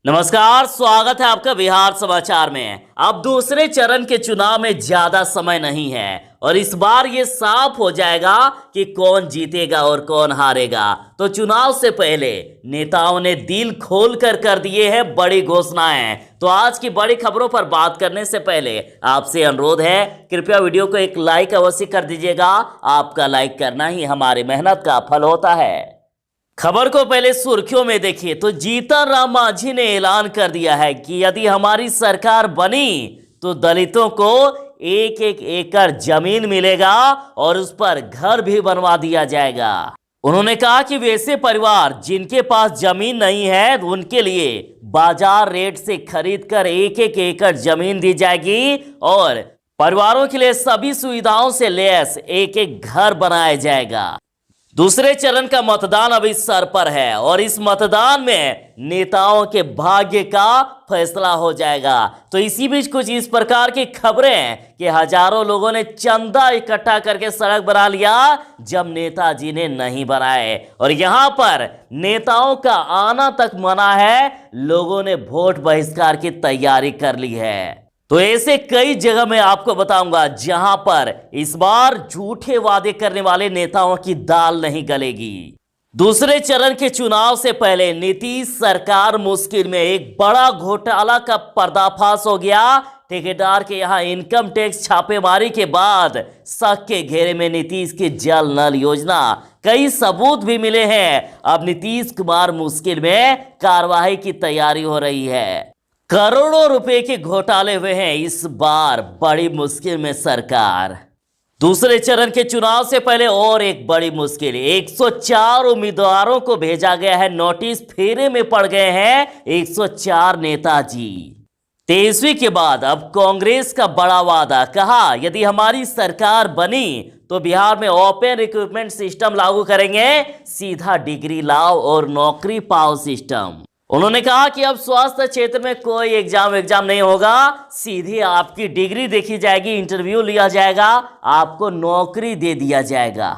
नमस्कार, स्वागत है आपका बिहार समाचार में। अब दूसरे चरण के चुनाव में ज्यादा समय नहीं है और इस बार ये साफ हो जाएगा कि कौन जीतेगा और कौन हारेगा। तो चुनाव से पहले नेताओं ने दिल खोल कर दिए हैं बड़ी घोषणाएं। तो आज की बड़ी खबरों पर बात करने से पहले आपसे अनुरोध है, कृपया वीडियो को एक लाइक अवश्य कर दीजिएगा। आपका लाइक करना ही हमारी मेहनत का फल होता है। खबर को पहले सुर्खियों में देखिए तो जीतन राम मांझी ने ऐलान कर दिया है कि यदि हमारी सरकार बनी तो दलितों को एक एक एकड़ जमीन मिलेगा और उस पर घर भी बनवा दिया जाएगा। उन्होंने कहा कि वैसे परिवार जिनके पास जमीन नहीं है उनके लिए बाजार रेट से खरीदकर एक एक एकड़ जमीन दी जाएगी और परिवारों के लिए सभी सुविधाओं से लैस एक एक घर बनाया जाएगा। दूसरे चरण का मतदान अभी सर पर है और इस मतदान में नेताओं के भाग्य का फैसला हो जाएगा। तो इसी बीच कुछ इस प्रकार की खबरें हैं कि हजारों लोगों ने चंदा इकट्ठा करके सड़क बना लिया जब नेताजी ने नहीं बनाए और यहां पर नेताओं का आना तक मना है। लोगों ने वोट बहिष्कार की तैयारी कर ली है। तो ऐसे कई जगह मैं आपको बताऊंगा जहां पर इस बार झूठे वादे करने वाले नेताओं की दाल नहीं गलेगी। दूसरे चरण के चुनाव से पहले नीतीश सरकार मुश्किल में, एक बड़ा घोटाला का पर्दाफाश हो गया। ठेकेदार के यहां इनकम टैक्स छापेमारी के बाद शक के घेरे में नीतीश की जल नल योजना, कई सबूत भी मिले हैं। अब नीतीश कुमार मुश्किल में, कार्रवाई की तैयारी हो रही है। करोड़ों रुपए के घोटाले हुए हैं इस बार, बड़ी मुश्किल में सरकार। दूसरे चरण के चुनाव से पहले और एक बड़ी मुश्किल, 104 उम्मीदवारों को भेजा गया है नोटिस, फेरे में पड़ गए हैं 104 नेताजी। 23वीं के बाद अब कांग्रेस का बड़ा वादा, कहा यदि हमारी सरकार बनी तो बिहार में ओपन रिक्रूटमेंट सिस्टम लागू करेंगे, सीधा डिग्री लाओ और नौकरी पाओ सिस्टम। उन्होंने कहा कि अब स्वास्थ्य क्षेत्र में कोई एग्जाम नहीं होगा, सीधे आपकी डिग्री देखी जाएगी, इंटरव्यू लिया जाएगा, आपको नौकरी दे दिया जाएगा।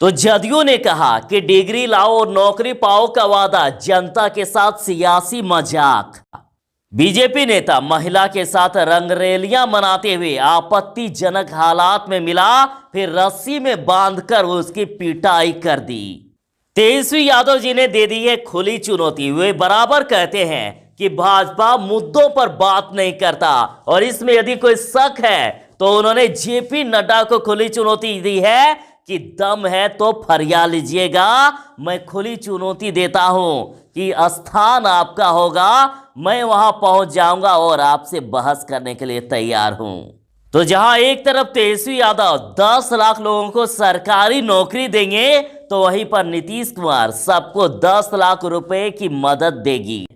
तो जदयू ने कहा कि डिग्री लाओ और नौकरी पाओ का वादा जनता के साथ सियासी मजाक। बीजेपी नेता महिला के साथ रंगरेलियां मनाते हुए आपत्तिजनक हालात में मिला, फिर रस्सी में बांधकर उसकी पिटाई कर दी। तेजस्वी यादव जी ने दे दी है खुली चुनौती। वे बराबर कहते हैं कि भाजपा मुद्दों पर बात नहीं करता और इसमें यदि कोई शक है तो उन्होंने जेपी नड्डा को खुली चुनौती दी है कि दम है तो फरियाद लीजिएगा। मैं खुली चुनौती देता हूं कि स्थान आपका होगा, मैं वहां पहुंच जाऊंगा और आपसे बहस करने के लिए तैयार हूं। तो जहां एक तरफ तेजस्वी यादव 10 लाख लोगों को सरकारी नौकरी देंगे तो वहीं पर नीतीश कुमार सबको 10 लाख रुपए की मदद देगी।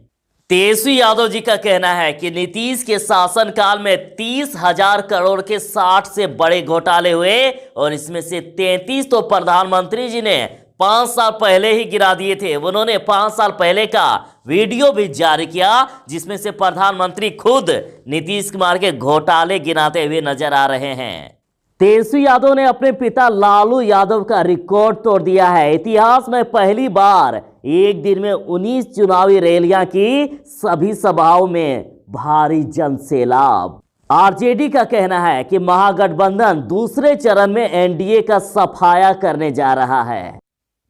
तेजस्वी यादव जी का कहना है कि नीतीश के शासनकाल में 30,000 करोड़ के 60 से बड़े घोटाले हुए और इसमें से 33 तो प्रधानमंत्री जी ने 5 साल पहले ही गिरा दिए थे। उन्होंने 5 साल पहले का वीडियो भी जारी किया जिसमें से प्रधानमंत्री खुद नीतीश कुमार के घोटाले गिनाते हुए नजर आ रहे हैं। तेजस्वी यादव ने अपने पिता लालू यादव का रिकॉर्ड तोड़ दिया है। इतिहास में पहली बार एक दिन में 19 चुनावी रैलियां की, सभी सभाओं में भारी जनसैलाब। आरजेडी का कहना है कि महागठबंधन दूसरे चरण में एनडीए का सफाया करने जा रहा है।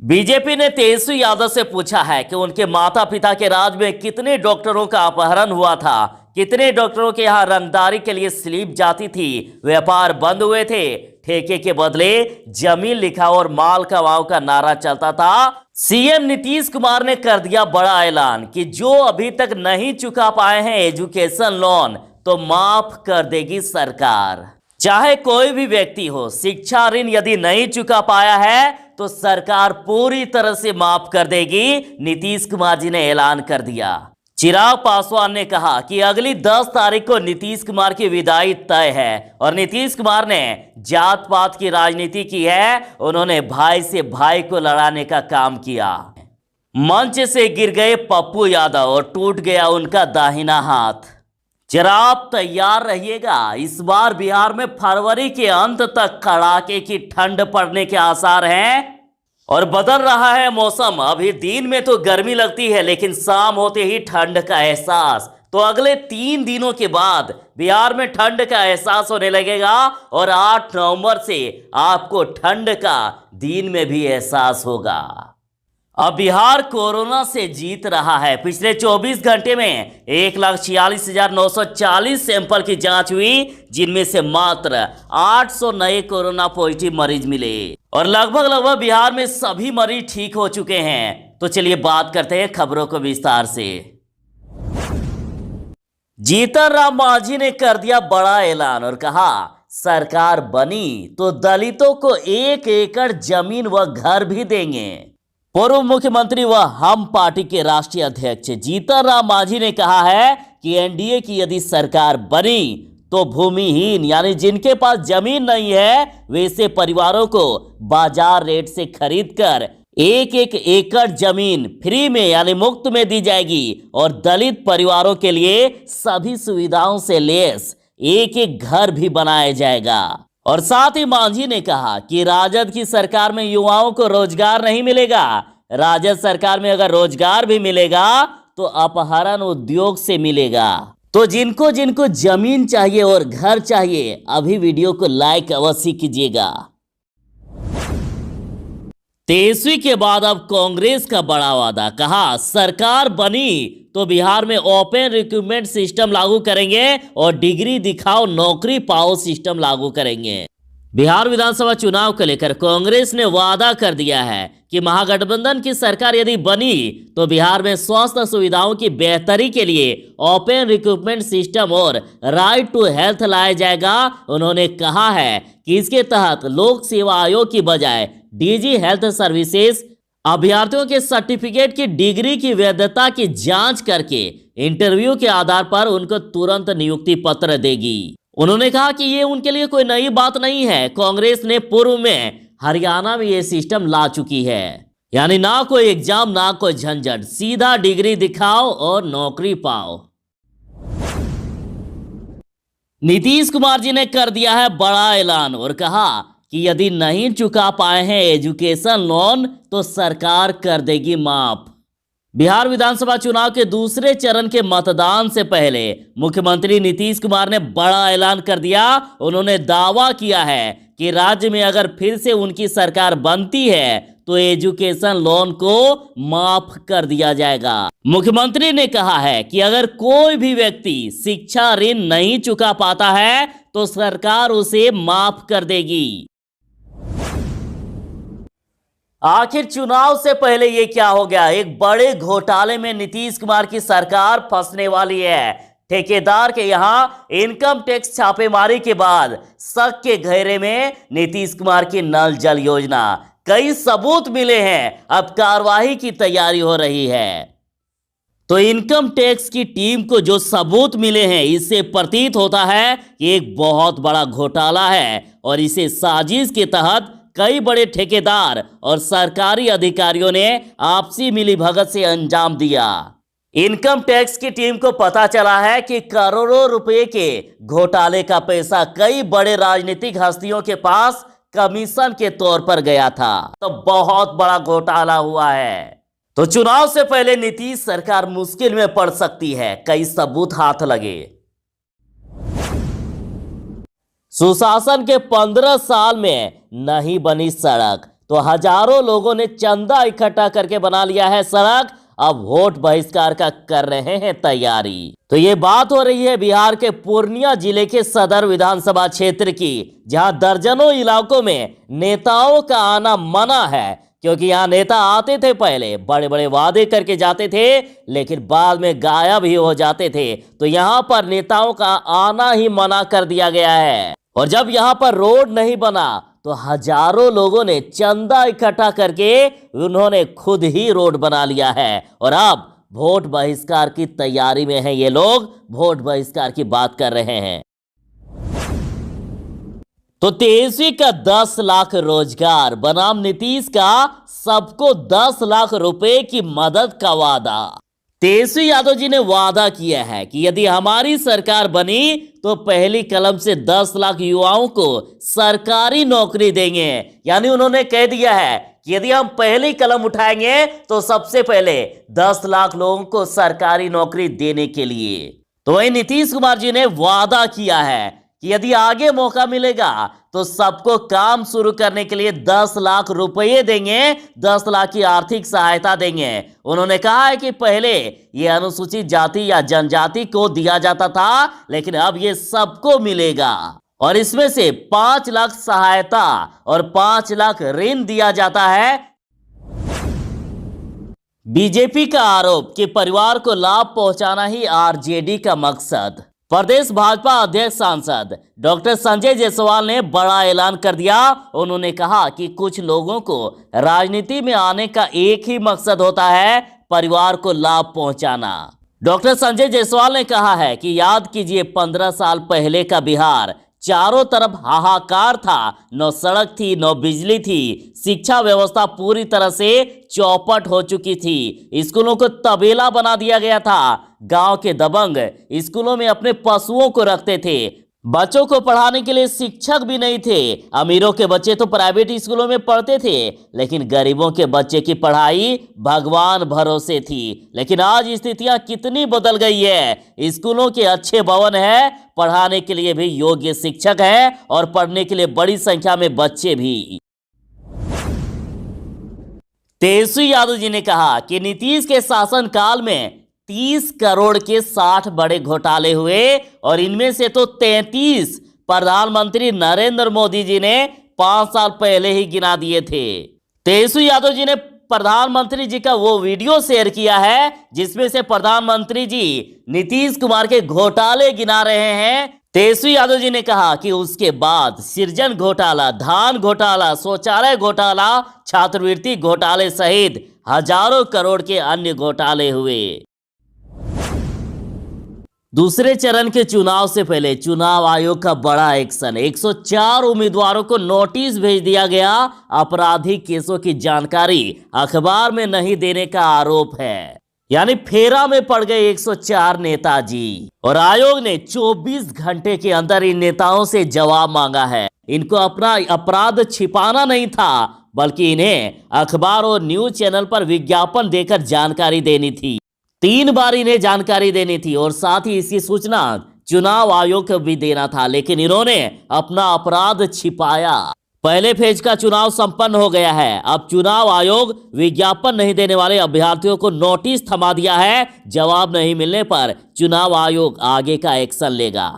बीजेपी ने तेजस्वी यादव से पूछा है कि उनके माता पिता के राज में कितने डॉक्टरों का अपहरण हुआ था, कितने डॉक्टरों के यहां रंगदारी के लिए स्लिप जाती थी, व्यापार बंद हुए थे, ठेके के बदले जमीन लिखा और माल का वाव का नारा चलता था। सीएम नीतीश कुमार ने कर दिया बड़ा ऐलान कि जो अभी तक नहीं चुका पाए हैं एजुकेशन लोन तो माफ कर देगी सरकार। चाहे कोई भी व्यक्ति हो, शिक्षा ऋण यदि नहीं चुका पाया है तो सरकार पूरी तरह से माफ कर देगी, नीतीश कुमार जी ने ऐलान कर दिया। चिराग पासवान ने कहा कि अगली 10 तारीख को नीतीश कुमार की विदाई तय है और नीतीश कुमार ने जात पात की राजनीति की है, उन्होंने भाई से भाई को लड़ाने का काम किया। मंच से गिर गए पप्पू यादव और टूट गया उनका दाहिना हाथ। जरा आप तैयार रहिएगा, इस बार बिहार में फरवरी के अंत तक कड़ाके की ठंड पड़ने के आसार हैं और बदल रहा है मौसम। अभी दिन में तो गर्मी लगती है, लेकिन शाम होते ही ठंड का एहसास। तो अगले 3 दिनों के बाद बिहार में ठंड का एहसास होने लगेगा और 8 नवंबर से आपको ठंड का दिन में भी एहसास होगा। अब बिहार कोरोना से जीत रहा है। पिछले 24 घंटे में 1,46,940 सैंपल की जांच हुई, जिनमें से मात्र 800 नए कोरोना पॉजिटिव मरीज मिले और लगभग बिहार में सभी मरीज ठीक हो चुके हैं। तो चलिए बात करते हैं खबरों को विस्तार से। जीतन राम मांझी ने कर दिया बड़ा ऐलान और कहा, सरकार बनी तो दलितों को 1 एकड़ जमीन व घर भी देंगे। पूर्व मुख्यमंत्री व हम पार्टी के राष्ट्रीय अध्यक्ष जीतन राम मांझी ने कहा है कि एनडीए की यदि सरकार बनी तो भूमिहीन यानी जिनके पास जमीन नहीं है वैसे परिवारों को बाजार रेट से खरीदकर 1 एकड़ जमीन फ्री में यानी मुफ्त में दी जाएगी और दलित परिवारों के लिए सभी सुविधाओं से लैस 1 घर भी बनाया जाएगा। और साथ ही मांझी ने कहा कि राजद की सरकार में युवाओं को रोजगार नहीं मिलेगा। राजद सरकार में अगर रोजगार भी मिलेगा तो अपहरण उद्योग से मिलेगा। तो जिनको जिनको जमीन चाहिए और घर चाहिए अभी वीडियो को लाइक अवश्य कीजिएगा। 23वीं के बाद अब कांग्रेस का बड़ा वादा, कहा सरकार बनी तो बिहार में ओपन रिक्रूटमेंट सिस्टम लागू करेंगे और डिग्री दिखाओ नौकरी पाओ सिस्टम लागू करेंगे। बिहार विधानसभा चुनाव को लेकर कांग्रेस ने वादा कर दिया है कि महागठबंधन की सरकार यदि बनी तो बिहार में स्वास्थ्य सुविधाओं की बेहतरी के लिए ओपन रिक्रूटमेंट सिस्टम और राइट टू हेल्थ लाया जाएगा। उन्होंने कहा है कि इसके तहत लोक सेवा आयोग की बजाय डीजी हेल्थ सर्विसेज अभ्यर्थियों के सर्टिफिकेट की डिग्री की वैधता की जांच करके इंटरव्यू के आधार पर उनको तुरंत नियुक्ति पत्र देगी। उन्होंने कहा कि ये उनके लिए कोई नई बात नहीं है। कांग्रेस ने पूर्व में हरियाणा में ये सिस्टम ला चुकी है, यानी ना कोई एग्जाम ना कोई झंझट, सीधा डिग्री दिखाओ और नौकरी पाओ। नीतीश कुमार जी ने कर दिया है बड़ा ऐलान और कहा कि यदि नहीं चुका पाए हैं एजुकेशन लोन तो सरकार कर देगी माफ। बिहार विधानसभा चुनाव के दूसरे चरण के मतदान से पहले मुख्यमंत्री नीतीश कुमार ने बड़ा ऐलान कर दिया। उन्होंने दावा किया है कि राज्य में अगर फिर से उनकी सरकार बनती है तो एजुकेशन लोन को माफ कर दिया जाएगा। मुख्यमंत्री ने कहा है कि अगर कोई भी व्यक्ति शिक्षा ऋण नहीं चुका पाता है तो सरकार उसे माफ कर देगी। आखिर चुनाव से पहले ये क्या हो गया? एक बड़े घोटाले में नीतीश कुमार की सरकार फंसने वाली है। ठेकेदार के यहां इनकम टैक्स छापेमारी के बाद शक के घेरे में नीतीश कुमार की नल जल योजना, कई सबूत मिले हैं। अब कार्रवाई की तैयारी हो रही है। तो इनकम टैक्स की टीम को जो सबूत मिले हैं इससे प्रतीत होता है कि एक बहुत बड़ा घोटाला है और इसे साजिश के तहत कई बड़े ठेकेदार और सरकारी अधिकारियों ने आपसी मिलीभगत से अंजाम दिया। इनकम टैक्स की टीम को पता चला है कि करोड़ों रुपए के घोटाले का पैसा कई बड़े राजनीतिक हस्तियों के पास कमीशन के तौर पर गया था। तो बहुत बड़ा घोटाला हुआ है। तो चुनाव से पहले नीतीश सरकार मुश्किल में पड़ सकती है, कई सबूत हाथ लगे। सुशासन के 15 साल में नहीं बनी सड़क तो हजारों लोगों ने चंदा इकट्ठा करके बना लिया है सड़क। अब वोट बहिष्कार का कर रहे हैं तैयारी। तो ये बात हो रही है बिहार के पूर्णिया जिले के सदर विधानसभा क्षेत्र की, जहां दर्जनों इलाकों में नेताओं का आना मना है, क्योंकि यहाँ नेता आते थे, पहले बड़े बड़े वादे करके जाते थे लेकिन बाद में गायब ही हो जाते थे। तो यहाँ पर नेताओं का आना ही मना कर दिया गया है। और जब यहाँ पर रोड नहीं बना तो हजारों लोगों ने चंदा इकट्ठा करके उन्होंने खुद ही रोड बना लिया है और अब वोट बहिष्कार की तैयारी में हैं ये लोग, वोट बहिष्कार की बात कर रहे हैं। तो 23वीं का 10 लाख रोजगार बनाम नीतीश का सबको 10 लाख रुपए की मदद का वादा। तेजस्वी यादव जी ने वादा किया है कि यदि हमारी सरकार बनी तो पहली कलम से 10 लाख युवाओं को सरकारी नौकरी देंगे। यानी उन्होंने कह दिया है कि यदि हम पहली कलम उठाएंगे तो सबसे पहले 10 लाख लोगों को सरकारी नौकरी देने के लिए। तो वहीं नीतीश कुमार जी ने वादा किया है कि यदि आगे मौका मिलेगा तो सबको काम शुरू करने के लिए 10 लाख रुपए देंगे, 10 लाख की आर्थिक सहायता देंगे। उन्होंने कहा है कि पहले ये अनुसूचित जाति या जनजाति को दिया जाता था, लेकिन अब ये सबको मिलेगा और इसमें से 5 लाख सहायता और 5 लाख ऋण दिया जाता है। बीजेपी का आरोप कि परिवार को लाभ पहुंचाना ही आरजेडी का मकसद। प्रदेश भाजपा अध्यक्ष सांसद डॉक्टर संजय जायसवाल ने बड़ा ऐलान कर दिया। उन्होंने कहा कि कुछ लोगों को राजनीति में आने का एक ही मकसद होता है, परिवार को लाभ पहुंचाना। डॉक्टर संजय जायसवाल ने कहा है कि याद कीजिए 15 साल पहले का बिहार, चारों तरफ हाहाकार था, न सड़क थी न बिजली थी, शिक्षा व्यवस्था पूरी तरह से चौपट हो चुकी थी, स्कूलों को तबेला बना दिया गया था, गांव के दबंग स्कूलों में अपने पशुओं को रखते थे, बच्चों को पढ़ाने के लिए शिक्षक भी नहीं थे, अमीरों के बच्चे तो प्राइवेट स्कूलों में पढ़ते थे, लेकिन गरीबों के बच्चे की पढ़ाई भगवान भरोसे थी। लेकिन आज स्थितियां कितनी बदल गई है, स्कूलों के अच्छे भवन है, पढ़ाने के लिए भी योग्य शिक्षक है और पढ़ने के लिए बड़ी संख्या में बच्चे भी। तेजस्वी यादव जी ने कहा कि नीतीश के शासनकाल में 30 करोड़ के 60 बड़े घोटाले हुए और इनमें से तो 33 प्रधानमंत्री नरेंद्र मोदी जी ने 5 साल पहले ही गिना दिए थे। तेजस्वी यादव जी ने प्रधानमंत्री जी का वो वीडियो शेयर किया है जिसमें से प्रधानमंत्री जी नीतीश कुमार के घोटाले गिना रहे हैं। तेजस्वी यादव जी ने कहा कि उसके बाद सृजन घोटाला, धान घोटाला, शौचालय घोटाला, छात्रवृत्ति घोटाले सहित हजारों करोड़ के अन्य घोटाले हुए। दूसरे चरण के चुनाव से पहले चुनाव आयोग का बड़ा एक्शन, 104 उम्मीदवारों को नोटिस भेज दिया गया। आपराधिक केसों की जानकारी अखबार में नहीं देने का आरोप है। यानी फेरा में पड़ गए 104 नेताजी और आयोग ने 24 घंटे के अंदर इन नेताओं से जवाब मांगा है। इनको अपना अपराध छिपाना नहीं था, बल्कि इन्हें अखबार और न्यूज चैनल पर विज्ञापन देकर जानकारी देनी थी। 3 बार इन्हें जानकारी देनी थी और साथ ही इसकी सूचना चुनाव आयोग को भी देना था, लेकिन इन्होंने अपना अपराध छिपाया। पहले फेज का चुनाव संपन्न हो गया है। अब चुनाव आयोग विज्ञापन नहीं देने वाले अभ्यर्थियों को नोटिस थमा दिया है। जवाब नहीं मिलने पर चुनाव आयोग आगे का एक्शन लेगा।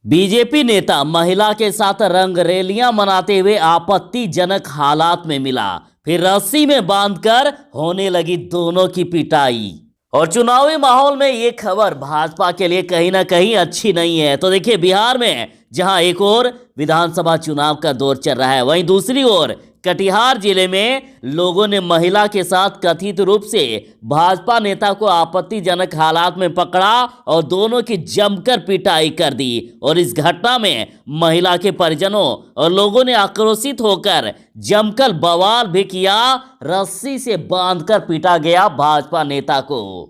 बीजेपी नेता महिला के साथ रंगरेलियां मनाते हुए आपत्तिजनक हालात में मिला, फिर रस्सी में बांधकर होने लगी दोनों की पिटाई। और चुनावी माहौल में ये खबर भाजपा के लिए कहीं ना कहीं अच्छी नहीं है। तो देखिए, बिहार में जहां एक ओर विधानसभा चुनाव का दौर चल रहा है, वहीं दूसरी ओर कटिहार जिले में लोगों ने महिला के साथ कथित रूप से भाजपा नेता को आपत्तिजनक हालात में पकड़ा और दोनों की जमकर पिटाई कर दी। और इस घटना में महिला के परिजनों और लोगों ने आक्रोशित होकर जमकर बवाल भी किया। रस्सी से बांधकर पीटा गया भाजपा नेता को।